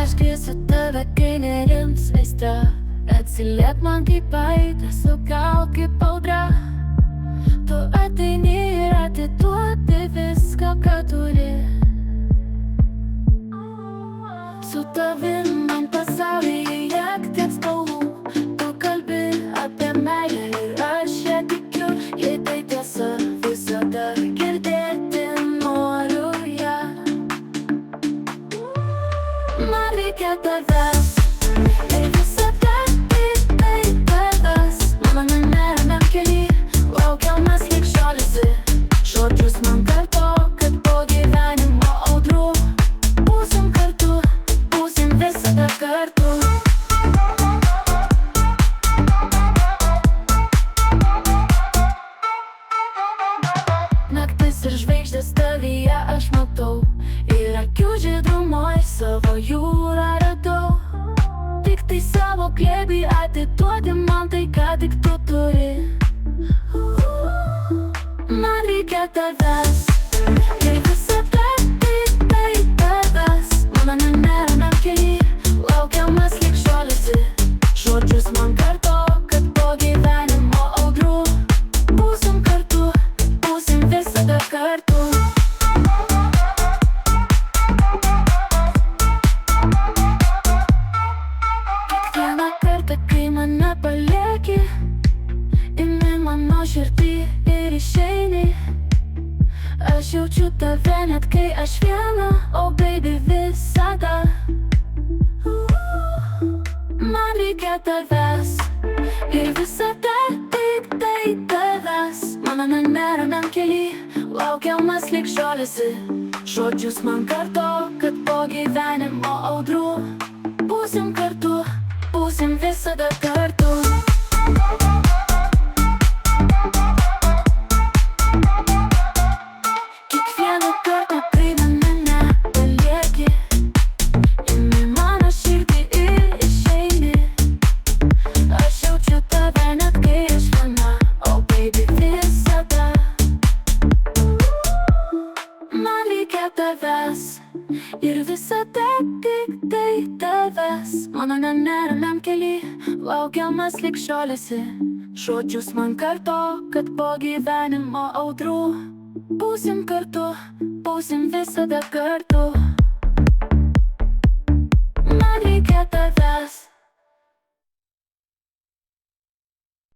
Išgirsiu tave, kai nerims aistra. Atsiliek man kaip aidas, sugauk kaip audra. Tu ateini ir atiduodi viską, ką turi. Su tavim man pasaulyje tiek spalvų. Tu kalbi apie meilę ir aš ją tikiu. Jei tai tiesa, visada girdėti noriu ją. Man reikia tavęs ir visada tai tavęs. Mano neramiam kely laukiamas lyg šiolėsi. Žodžius man kartok, kad po gyvenimo audrų būsim kartu, būsim visada kartu. Naktis ir žvaigždės tavyje aš matau, ir akių žydrumoj savo jūrą radau. Tik tai savo glėbį atiduodi man tai, ką tik tu turi. Man reikia tavęs ir visada tai tavęs. Mano neramiam kely laukiamas lyg šiolėsi. Žodžius man kartok, kad po gyvenimo audrų būsim kartu, būsim visada kartu. Kiekvieną kartą, kai mane palieki, imi mano širdį ir išeini. Aš jaučiu tave net kai aš viena, oh baby, visada. Man reikia tavęs ir visada tik tai tavęs. Mano neramiam kely laukiamas lyg šiolėsi. Žodžius man kartok, kad po gyvenimo audrų būsim kartu, būsim visada kartu. Kiekvieną kartą, kai mane palieki, imi mano širdį ir išeini. Aš jaučiu tave net kai aš viena, oh baby, visada. Man reikia tavęs ir visada tik tai tavęs. Mano neramiam kely laukiamas lyg šiolėsi. Žodžius man kartok, kad po gyvenimo audrų būsim kartu, būsim visada kartu. Man reikia tavęs